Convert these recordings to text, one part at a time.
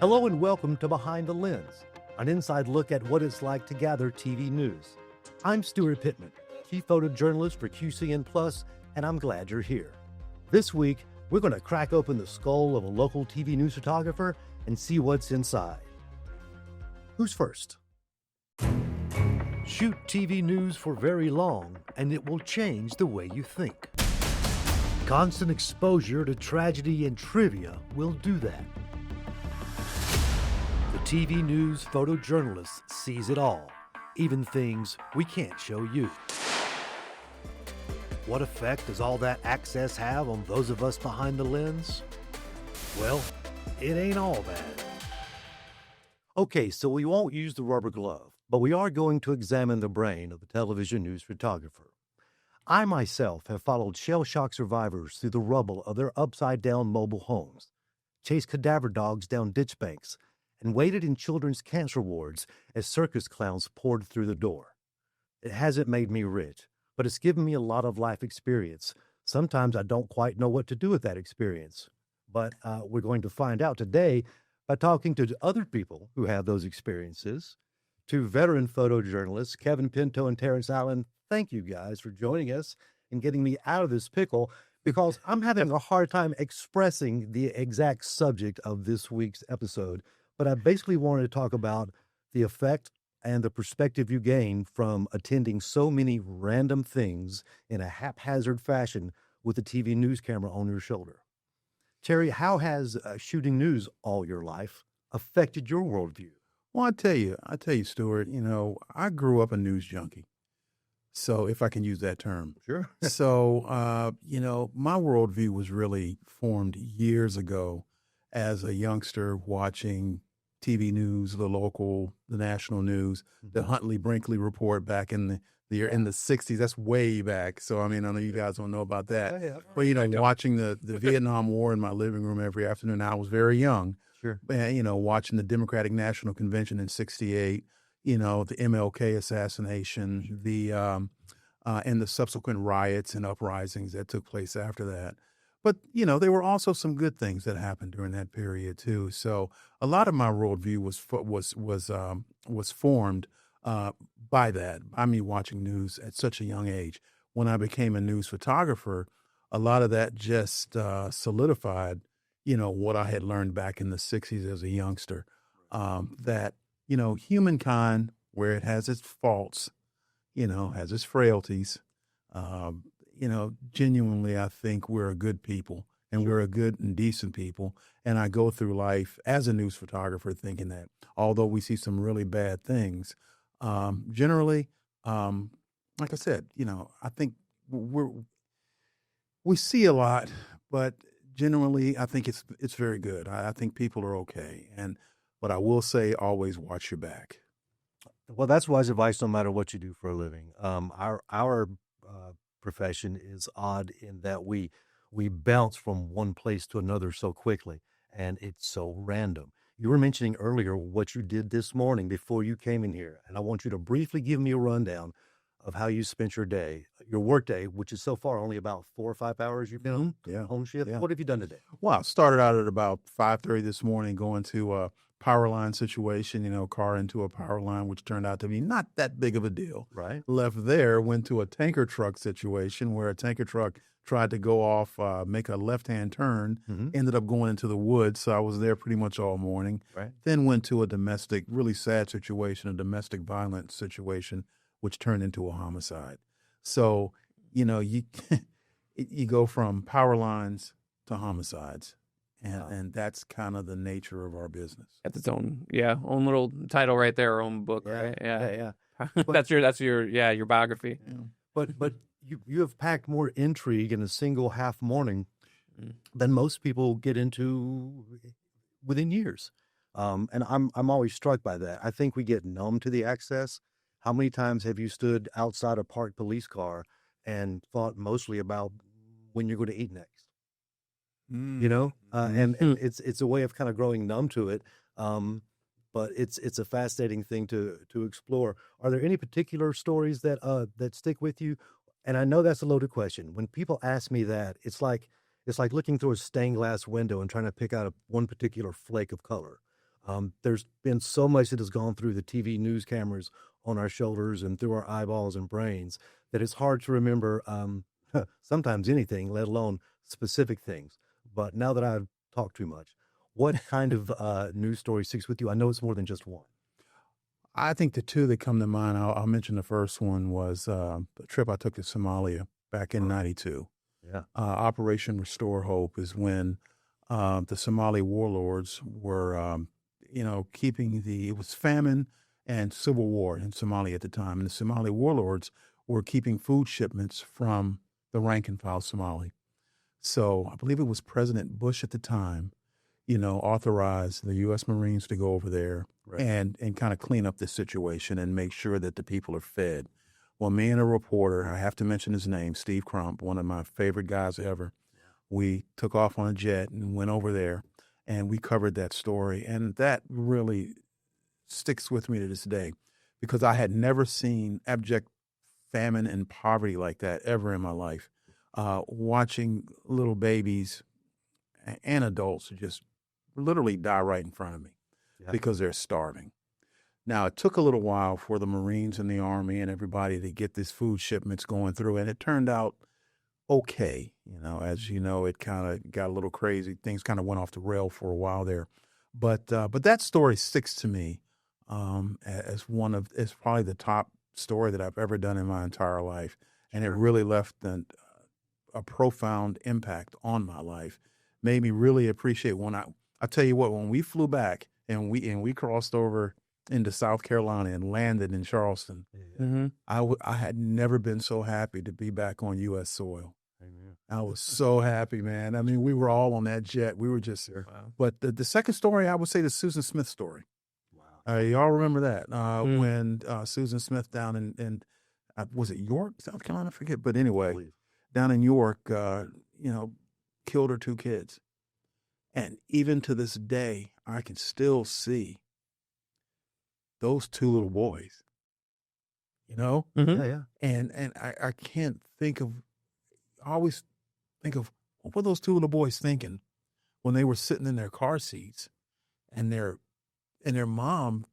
Hello and welcome to Behind the Lens, an inside look at what it's like to gather TV news. I'm Stuart Pittman, chief photojournalist for QCN Plus, and I'm glad you're here. This week, we're going to crack open the skull of a local TV news photographer and see what's inside. Who's first? Shoot TV news for very long, and it will change the way you think. Constant exposure to tragedy and trivia will do that. The TV news photojournalist sees it all, even things we can't show you. What effect does all that access have on those of us behind the lens? Well, it ain't all bad. Okay, so we won't use the rubber glove, but we are going to examine the brain of the television news photographer. I myself have followed shell shock survivors through the rubble of their upside-down mobile homes, chased cadaver dogs down ditch banks, and waited in children's cancer wards as circus clowns poured through the door. It hasn't made me rich, but it's given me a lot of life experience. Sometimes I don't quite know what to do with that experience, but we're going to find out today by talking to other people who have those experiences. Two veteran photojournalists, Kevin Pinto and Terrence Allen, thank you guys for joining us and getting me out of this pickle, because I'm having a hard time expressing the exact subject of this week's episode. But I basically wanted to talk about the effect and the perspective you gain from attending so many random things in a haphazard fashion with a TV news camera on your shoulder. Terry, how has shooting news all your life affected your worldview? Well, I tell you, Stuart, I grew up a news junkie. So if I can use that term. Sure. So, my worldview was really formed years ago as a youngster watching TV news, the local, the national news, the Huntley Brinkley report back in the 60s. That's way back. So, I know you guys don't know about that. Yeah. But, watching the Vietnam War in my living room every afternoon, I was very young. Sure. Watching the Democratic National Convention in 68, the MLK assassination, and the subsequent riots and uprisings that took place after that. But, there were also some good things that happened during that period too. So a lot of my worldview was formed by that, by me watching news at such a young age. When I became a news photographer, a lot of that just solidified what I had learned back in the 60s as a youngster, that, humankind, where it has its faults, has its frailties, genuinely, I think we're a good people and we're a good and decent people. And I go through life as a news photographer thinking that although we see some really bad things, generally, like I said, I think we see a lot, but generally, I think it's very good. I think people are okay. But I will say, always watch your back. Well, that's wise advice no matter what you do for a living. Our profession is odd in that we bounce from one place to another so quickly, and it's so random. You were mentioning earlier what you did this morning before you came in here, and I want you to briefly give me a rundown of how you spent your day, your work day, which is so far only about 4 or 5 hours you've been on home shift. Yeah. What have you done today? Well, I started out at about 5:30 this morning, going to a power line situation, car into a power line, which turned out to be not that big of a deal. Right. Left there, went to a tanker truck situation where a tanker truck tried to go off, make a left-hand turn, ended up going into the woods. So I was there pretty much all morning. Right. Then went to a domestic, really sad situation, a domestic violence situation, which turned into a homicide. So, you go from power lines to homicides. And that's kind of the nature of our business. That's its own own little title right there, own book, right? Yeah. That's your biography. Yeah. But you have packed more intrigue in a single half morning than most people get into within years. And I'm always struck by that. I think we get numb to the access. How many times have you stood outside a parked police car and thought mostly about when you're going to eat next? And it's a way of kind of growing numb to it. But it's a fascinating thing to explore. Are there any particular stories that stick with you? And I know that's a loaded question. When people ask me that, it's like looking through a stained glass window and trying to pick out one particular flake of color. There's been so much that has gone through the TV news cameras on our shoulders and through our eyeballs and brains that it's hard to remember sometimes anything, let alone specific things. But now that I've talked too much, what kind of news story sticks with you? I know it's more than just one. I think the two that come to mind, I'll mention the first one was the trip I took to Somalia back in '92. Yeah. Operation Restore Hope is when the Somali warlords were, keeping it was famine and civil war in Somalia at the time. And the Somali warlords were keeping food shipments from the rank and file Somali. So I believe it was President Bush at the time, authorized the U.S. Marines to go over there and kind of clean up the situation and make sure that the people are fed. Well, me and a reporter, I have to mention his name, Steve Crump, one of my favorite guys ever. We took off on a jet and went over there, and we covered that story. And that really sticks with me to this day because I had never seen abject famine and poverty like that ever in my life. Watching little babies and adults just literally die right in front of me because they're starving. Now, it took a little while for the Marines and the Army and everybody to get these food shipments going through, and it turned out okay. As you know, it kind of got a little crazy. Things kind of went off the rail for a while there. But that story sticks to me as it's probably the top story that I've ever done in my entire life. And it really left a profound impact on my life. Made me really appreciate I tell you what, when we flew back and we crossed over into South Carolina and landed in Charleston, I had never been so happy to be back on U.S. soil. Amen. I was so happy, man. I mean, we were all on that jet. We were just there. Wow. But the second story, I would say the Susan Smith story. Wow. Y'all remember that when Susan Smith down in was it York, South Carolina? I forget. But anyway, down in York, killed her two kids. And even to this day, I can still see those two little boys, Yeah. And I can't I always think of what were those two little boys thinking when they were sitting in their car seats and their mom,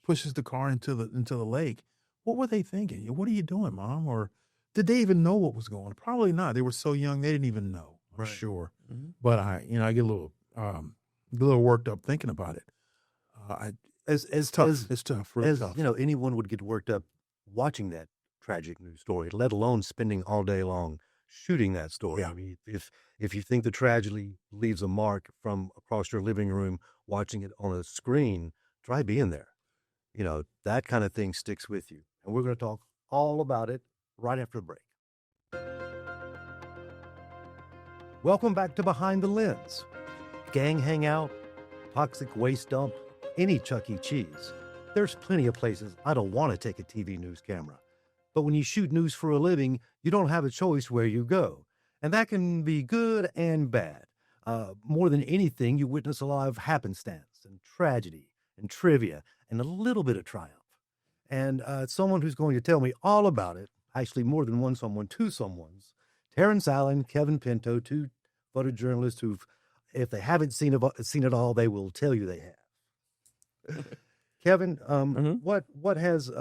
pushes the car into the lake. What were they thinking? What are you doing, Mom? Or did they even know what was going on? Probably not. They were so young, they didn't even know. I'm sure. Mm-hmm. But I get a little worked up thinking about it. It's tough. It's tough. Really tough. Anyone would get worked up watching that tragic news story, let alone spending all day long shooting that story. Yeah. I mean, if you think the tragedy leaves a mark from across your living room watching it on a screen, try being there. That kind of thing sticks with you. And we're going to talk all about it right after the break. Welcome back to Behind the Lens. Gang hangout, toxic waste dump, any Chuck E. Cheese. There's plenty of places I don't want to take a TV news camera. But when you shoot news for a living, you don't have a choice where you go. And that can be good and bad. More than anything, you witness a lot of happenstance and tragedy and trivia and a little bit of triumph. And someone who's going to tell me all about it, actually more than one someone, two someones, Terrence Allen, Kevin Pinto, two photojournalists who've, if they haven't seen it all, they will tell you they have. Kevin, what has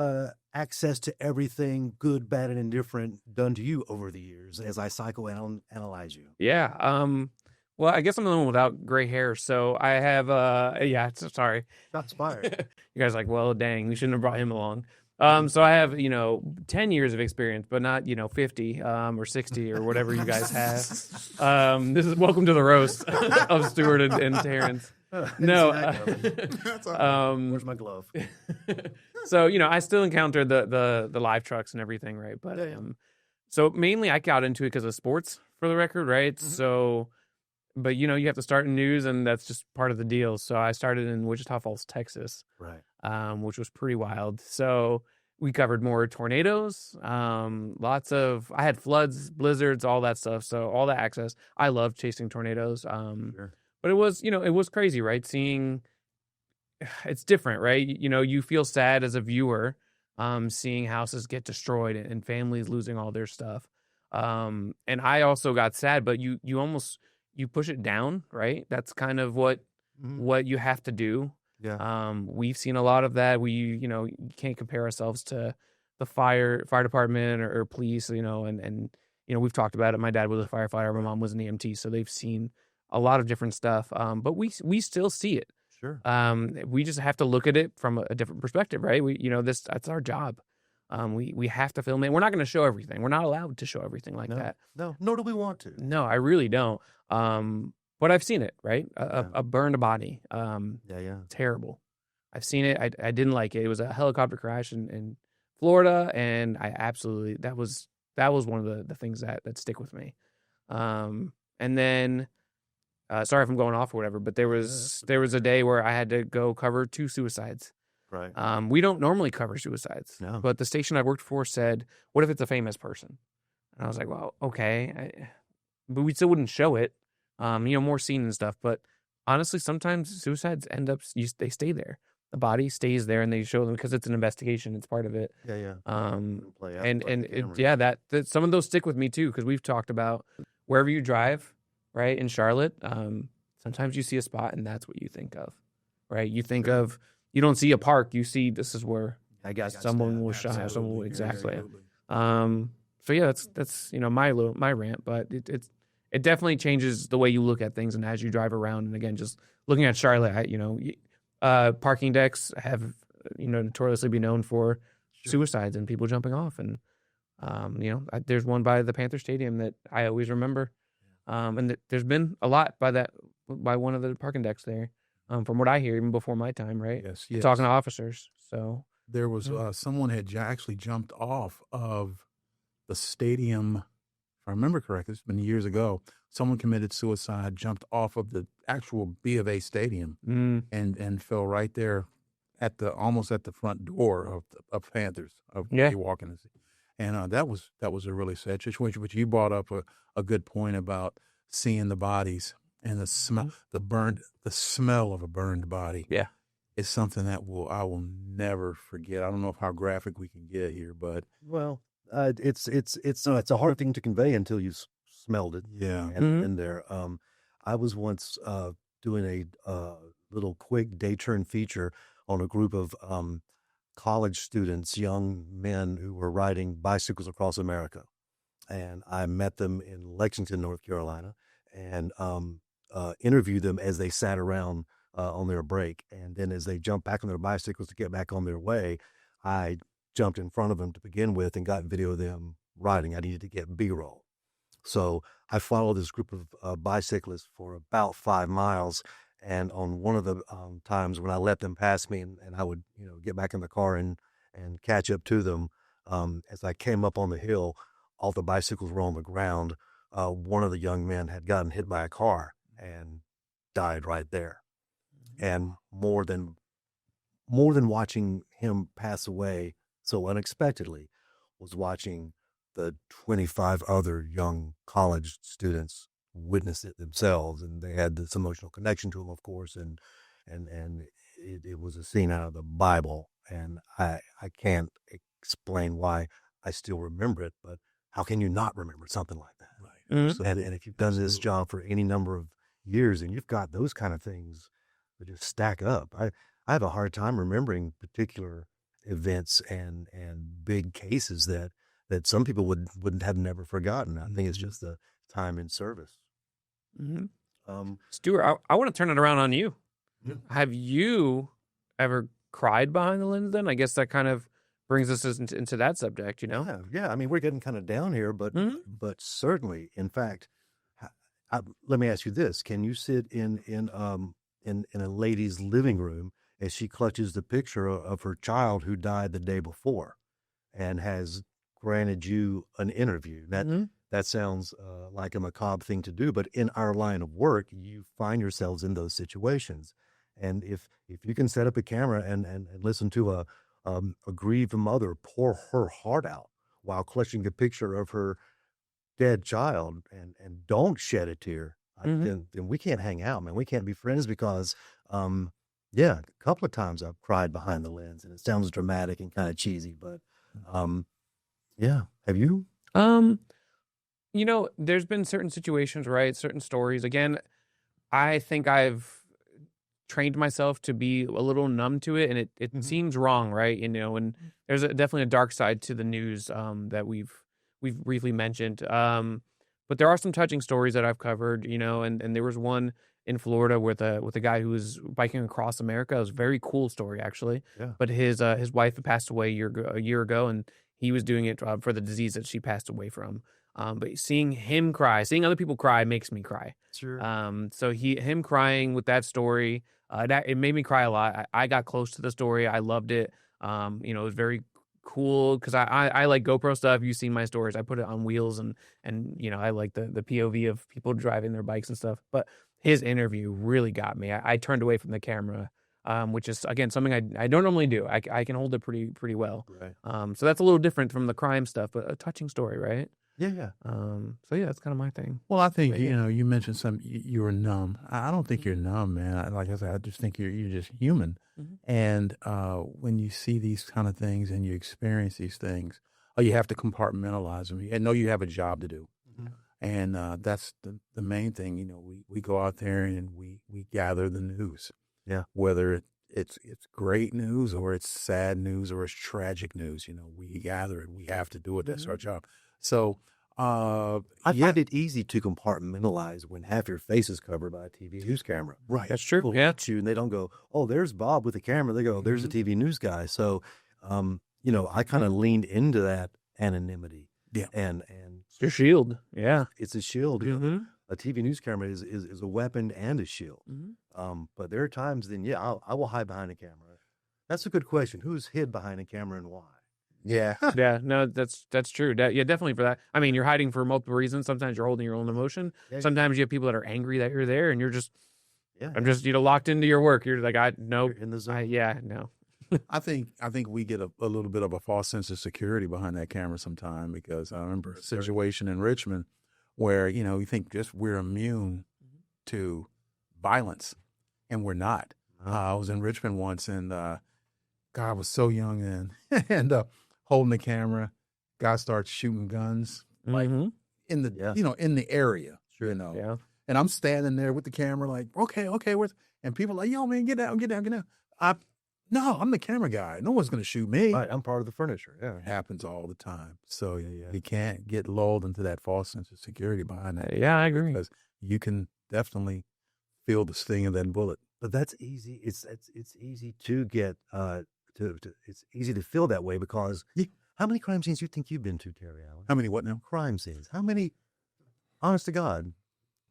access to everything, good, bad, and indifferent, done to you over the years as I psychoanalyze you? Yeah. Well, I guess I'm the one without gray hair, so I have. Sorry. Shots fired. You guys are like, well, dang, we shouldn't have brought him along. So I have, 10 years of experience, but not, 50 or 60 or whatever you guys have. This is welcome to the roast of Stuart and Terrence. No. Where's my glove? So, I still encounter the live trucks and everything, right? But so mainly I got into it because of sports, for the record, right? Mm-hmm. So, but you have to start in news, and that's just part of the deal. So I started in Wichita Falls, Texas, right? Which was pretty wild. So we covered more tornadoes, I had floods, blizzards, all that stuff. So all the access. I love chasing tornadoes. Sure. But it was crazy, right? Seeing, it's different, right? You feel sad as a viewer, seeing houses get destroyed and families losing all their stuff. And I also got sad, but you push it down, right? That's kind of what what you have to do. Yeah. We've seen a lot of that. You can't compare ourselves to the fire department or police, and we've talked about it. My dad was a firefighter. My mom was an EMT, so they've seen a lot of different stuff. But we still see it. Sure. We just have to look at it from a different perspective, right? That's our job. We have to film it. We're not going to show everything. We're not allowed to show everything like that. No, nor do we want to. No, I really don't. But I've seen it, right? A burned body. Yeah. Terrible. I've seen it. I didn't like it. It was a helicopter crash in Florida, and I absolutely that was one of the things that stick with me. And then, sorry if I'm going off or whatever, but there was a day where I had to go cover 2 suicides. Right. We don't normally cover suicides, No. but the station I worked for said, "What if it's a famous person?" And I was like, "Well, okay," but we still wouldn't show it. More scene and stuff. But honestly, sometimes suicides end up they stay there. The body stays there, and they show them because it's an investigation. It's part of it. Yeah. Play out And like and the it, camera. yeah, that some of those stick with me too because we've talked about wherever you drive, right in Charlotte. Sometimes you see a spot, and that's what you think of, right? You think of you don't see a park. You see this is where I got someone was shot. Someone will, exactly. Absolutely. So yeah, that's my rant, but it definitely changes the way you look at things and as you drive around. And again, just looking at Charlotte, parking decks have notoriously been known for suicides and people jumping off. And there's one by the Panther Stadium that I always remember. And there's been a lot by one of the parking decks there. From what I hear, even before my time, right? Yes. Talking to officers. So There was someone had actually jumped off of the stadium. If I remember correctly, it's been years ago. Someone committed suicide, jumped off of the actual B of A stadium, and fell right there almost at the front door of Panthers of walking. And that was a really sad situation. But you brought up a good point about seeing the bodies and the smell, the smell of a burned body. Yeah. It's something that I will never forget. I don't know how graphic we can get here, but it's a hard thing to convey until you smelled it. Yeah. And there, I was once doing a little quick day turn feature on a group of college students, young men who were riding bicycles across America, and I met them in Lexington, North Carolina, and interviewed them as they sat around on their break. And then as they jumped back on their bicycles to get back on their way, I jumped in front of them to begin with and got video of them riding. I needed to get B-roll. So I followed this group of bicyclists for about 5 miles. And on one of the times when I let them pass me and I would, get back in the car and catch up to them, as I came up on the hill, all the bicycles were on the ground. One of the young men had gotten hit by a car and died right there. And more than watching him pass away so unexpectedly was watching the 25 other young college students witness it themselves, and they had this emotional connection to him, of course, and it was a scene out of the Bible, and I can't explain why I still remember it, but how can you not remember something like that? Right. And if you've done this job for any number of years and you've got those kind of things that just stack up, I have a hard time remembering particular events and big cases that some people wouldn't have never forgotten. I think it's just the time in service. Stuart, I want to turn it around on you. Yeah. Have you ever cried behind the lens then? I guess that kind of brings us into that subject, Yeah. I mean, we're getting kind of down here, but certainly, in fact, let me ask you this: can you sit in a lady's living room as she clutches the picture of her child who died the day before, and has granted you an interview? That sounds like a macabre thing to do, but in our line of work, you find yourselves in those situations. And if you can set up a camera and listen to a grieved mother pour her heart out while clutching a picture of her dead child and don't shed a tear, then we can't hang out, man. We can't be friends because, a couple of times I've cried behind the lens, and it sounds dramatic and kind of cheesy, but have you? There's been certain situations, right? Certain stories. Again, I think I've trained myself to be a little numb to it, and it Mhm. seems wrong, right? And there's definitely a dark side to the news that we've briefly mentioned. But there are some touching stories that I've covered, and there was one in Florida with a guy who was biking across America. It was a very cool story, actually. Yeah. But his wife had passed away a year ago, and he was doing it for the disease that she passed away from. But seeing him cry, seeing other people cry, makes me cry. Sure. So him crying with that story, it made me cry a lot. I got close to the story. I loved it. It was very cool because I like GoPro stuff. You've seen my stories. I put it on wheels and I like the POV of people driving their bikes and stuff. But his interview really got me. I turned away from the camera, which is again something I don't normally do. I can hold it pretty well. Right. So that's a little different from the crime stuff, but a touching story, right? Yeah. So yeah, that's kind of my thing. Well, I think But yeah. you mentioned you were numb. I don't think you're numb, man. Like I said, I just think you're just human. Mhm. And when you see these kind of things and you experience these things, you have to compartmentalize them. And know you have a job to do. Mhm. And that's the main thing. We go out there and we gather the news. Yeah. Whether it's great news or it's sad news or it's tragic news, we gather it. We have to do it. That's our job. So I find it easy to compartmentalize when half your face is covered by a TV news camera. right. That's true. People Yeah. watch you and they don't go, "Oh, there's Bob with the camera." They go, "There's the TV news guy." So, I kind of leaned into that anonymity. Yeah. And It's your shield. Yeah. it's a shield. Mm-hmm. A TV news camera is a weapon and a shield. Mm-hmm. But there are times then, I will hide behind a camera. That's a good question. Who's hid behind a camera and why? Yeah. Yeah, no, that's true. Yeah, definitely for that. I mean, you're hiding for multiple reasons. Sometimes you're holding your own emotion. Yeah. Sometimes you have people that are angry that you're there, and you're just, Yeah. I'm just, locked into your work. You're like, no, You're in the zone. no. I think we get a little bit of a false sense of security behind that camera sometime because I remember a situation in Richmond where, you think just we're immune to violence and we're not. I was in Richmond once and God, I was so young then and holding the camera, guy starts shooting guns like Mhm. in the, Yeah. in the area, Sure. Yeah. and I'm standing there with the camera like, okay, and people are like, yo, man, get down. No, I'm the camera guy. No one's going to shoot me. Right. I'm part of the furniture. Yeah. It happens all the time. So you can't get lulled into that false sense of security behind that Yeah, I agree. because you can definitely feel the sting of that bullet. But that's easy. It's easy to get it's easy to feel that way because how many crime scenes do you think you've been to, Terry Allen? How many what now? Crime scenes. How many? Honest to God,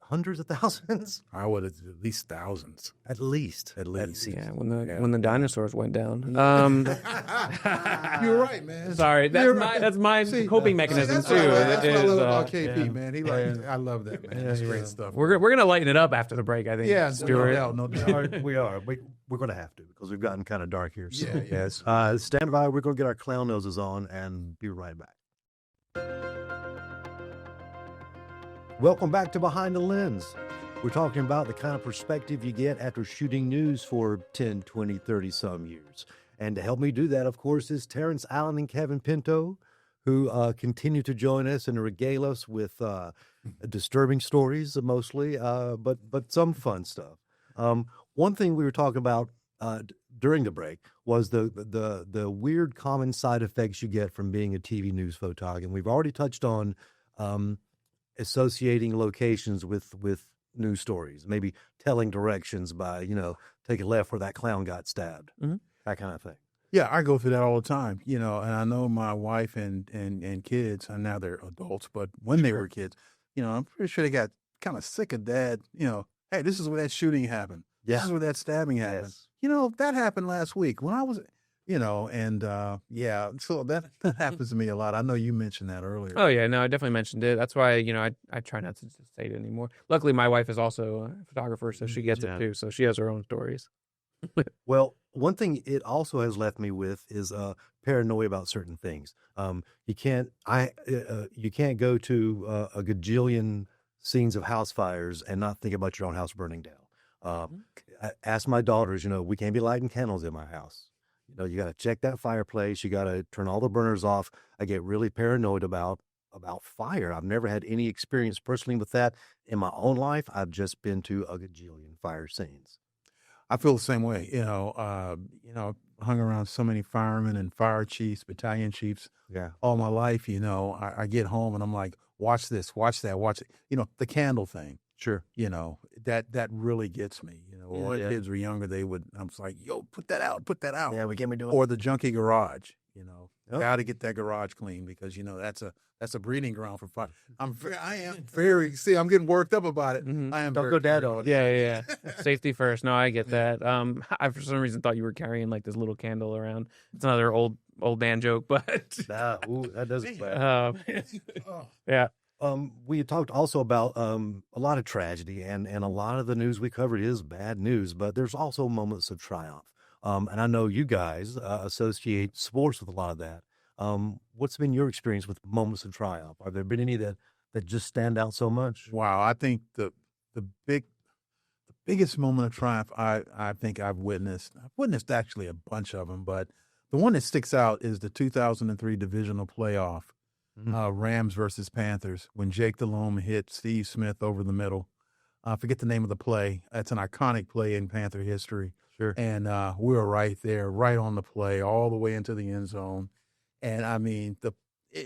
hundreds of thousands. I would at least thousands. At least. Yeah, when the dinosaurs went down. You're right, man. Sorry, that's my coping mechanism that's too. right. That's what I love about Yeah. KP, man. I love that, man. It's great stuff. We're gonna lighten it up after the break, I think. Yeah, Stuart. no doubt. We are. We're going to have to because we've gotten kind of dark here. So. Yeah, yes. Stand by. We're going to get our clown noses on and be right back. Welcome back to Behind the Lens. We're talking about the kind of perspective you get after shooting news for 10, 20, 30 some years. And to help me do that, of course, is Terrence Allen and Kevin Pinto, who continue to join us and regale us with disturbing stories mostly, but some fun stuff. One thing we were talking about during the break was the weird common side effects you get from being a TV news photog. And we've already touched on associating locations with news stories, maybe telling directions by, take a left where that clown got stabbed, that kind of thing. Yeah, I go through that all the time, and I know my wife and kids, and now they're adults, but when they were kids, I'm pretty sure they got kind of sick of that, hey, this is where that shooting happened. Yeah. This is where that stabbing happened. Yes. That happened last week when I was, so that happens to me a lot. I know you mentioned that earlier. Oh yeah, no, I definitely mentioned it. That's why I try not to just say it anymore. Luckily, my wife is also a photographer, so she gets Yeah. it too. So she has her own stories. Well, one thing it also has left me with is paranoia about certain things. You can't go to a gajillion scenes of house fires and not think about your own house burning down. I ask my daughters, we can't be lighting candles in my house. You got to check that fireplace. You got to turn all the burners off. I get really paranoid about fire. I've never had any experience personally with that in my own life. I've just been to a gajillion fire scenes. I feel the same way. Hung around so many firemen and fire chiefs, battalion chiefs Yeah. all my life. I get home and I'm like, watch this, watch that, watch it. The candle thing. Sure. That really gets me. When Yeah. kids were younger, I was like, yo, put that out. Yeah, we get me doing. Or the junkie garage. Yep. Got to get that garage clean because that's a breeding ground for fire. I am very. See, I'm getting worked up about it. Mhm. I am. Don't very go dad curious. on. Yeah. Safety first. No, I get that. I for some reason thought you were carrying like this little candle around. It's another old man joke, but That doesn't. Oh. yeah. We talked also about a lot of tragedy, and a lot of the news we covered is bad news, but there's also moments of triumph. And I know you guys associate sports with a lot of that. What's been your experience with moments of triumph? Have there been any that just stand out so much? Wow, I think the biggest moment of triumph I think I've witnessed actually a bunch of them, but the one that sticks out is the 2003 divisional playoff, Rams versus Panthers, when Jake Delhomme hit Steve Smith over the middle. I forget the name of the play. It's an iconic play in Panther history. Sure. And we were right there, right on the play, all the way into the end zone. And I mean,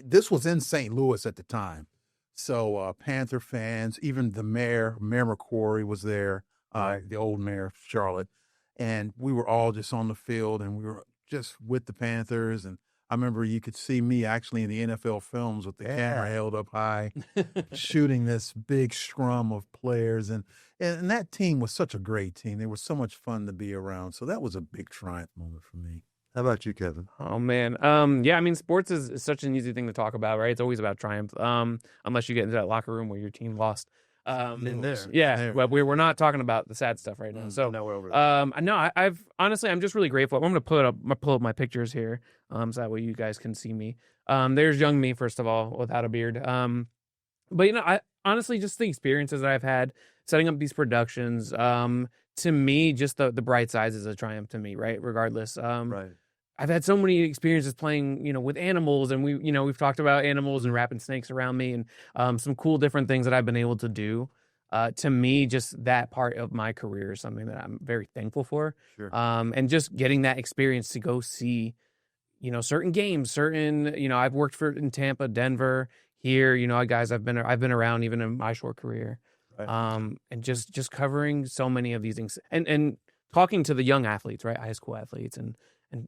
this was in St. Louis at the time. So Panther fans, even the Mayor McQuarrie was there, the old mayor of Charlotte. And we were all just on the field and we were just with the Panthers. And I remember you could see me actually in the NFL films with the camera held up high, shooting this big scrum of players. And that team was such a great team. They were so much fun to be around. So that was a big triumph moment for me. How about you, Kevin? Oh man. Yeah, I mean sports is such an easy thing to talk about, right? It's always about triumph. Unless you get into that locker room where your team lost. In there. Yeah. Well, we're not talking about the sad stuff right now. So now we're over there. no, I've honestly I'm just really grateful. I'm gonna pull up my pictures here. So that way you guys can see me. There's young me, first of all, without a beard. But I honestly just the experiences that I've had setting up these productions, to me, just the bright sides is a triumph to me, right? Regardless. Right. I've had so many experiences playing, with animals, and we've talked about animals and wrapping snakes around me, and some cool different things that I've been able to do. To me, just that part of my career is something that I'm very thankful for. Sure. And just getting that experience to go see, certain games, I've worked in Tampa, Denver, here, guys, I've been around even in my short career. Right. And just covering so many of these things and talking to the young athletes, right? High school athletes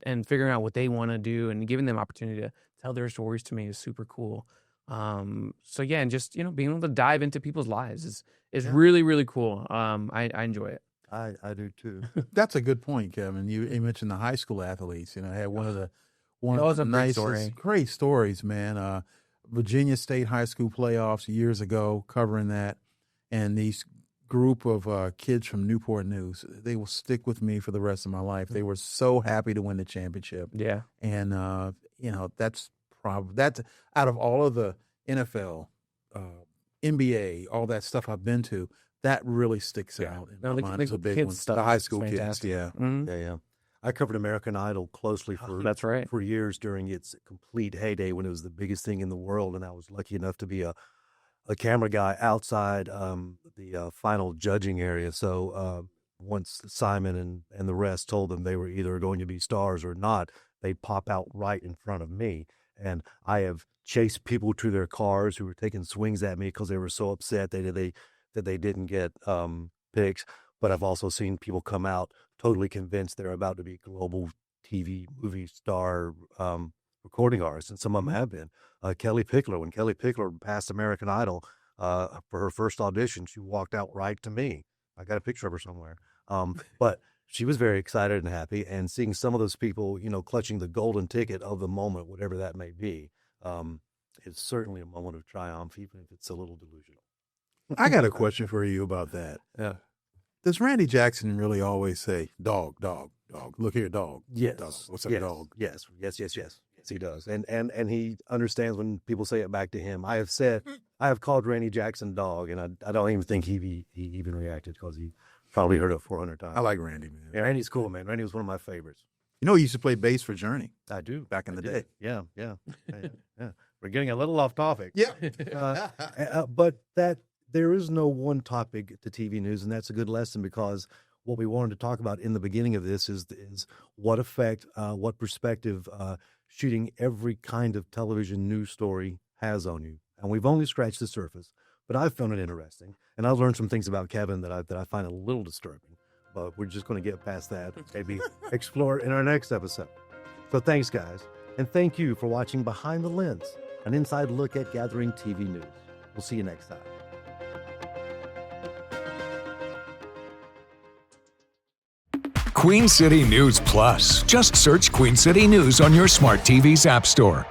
and figuring out what they want to do and giving them opportunity to tell their stories to me is super cool. So yeah, and just, being able to dive into people's lives is really, really cool. I enjoy it. I do too. That's a good point, Kevin. You mentioned the high school athletes. I had one of the nicest, great stories, man. Virginia State High School playoffs years ago, covering that, and these group of kids from Newport News, they will stick with me for the rest of my life. They were so happy to win the championship. Yeah, and that's out of all of the NFL, NBA, all that stuff I've been to, that really sticks out. No, the big kids stuff, the high school fantastic. kids, yeah. Mm-hmm. Yeah. I covered American Idol closely That's right. for years during its complete heyday when it was the biggest thing in the world, and I was lucky enough to be a camera guy outside the final judging area. So once Simon and the rest told them they were either going to be stars or not, they'd pop out right in front of me. And I have chased people to their cars who were taking swings at me because they were so upset that they didn't get picks. But I've also seen people come out totally convinced they're about to be global TV movie star recording artists, and some of them have been. Kelly Pickler, when Kelly Pickler passed American Idol for her first audition, she walked out right to me. I got a picture of her somewhere. But she was very excited and happy, and seeing some of those people, clutching the golden ticket of the moment, whatever that may be, is certainly a moment of triumph, even if it's a little delusional. I got a question for you about that. Yeah. Does Randy Jackson really always say, dog, dog, dog? Look here, dog. Yes. Dog. What's up, yes. dog? Yes, he does. And he understands when people say it back to him. I have called Randy Jackson dog, and I don't even think he even reacted because he probably heard it 400 times. I like Randy, man. Yeah, Randy's cool, man. Randy was one of my favorites. He used to play bass for Journey. I do. Back in the day. Yeah. We're getting a little off topic. Yeah. But there is no one topic to TV news, and that's a good lesson because what we wanted to talk about in the beginning of this is what effect, what perspective shooting every kind of television news story has on you. And we've only scratched the surface, but I've found it interesting. And I've learned some things about Kevin that I find a little disturbing. But we're just going to get past that, maybe explore it in our next episode. So thanks, guys. And thank you for watching Behind the Lens, an inside look at gathering TV news. We'll see you next time. Queen City News Plus. Just search Queen City News on your smart TV's app store.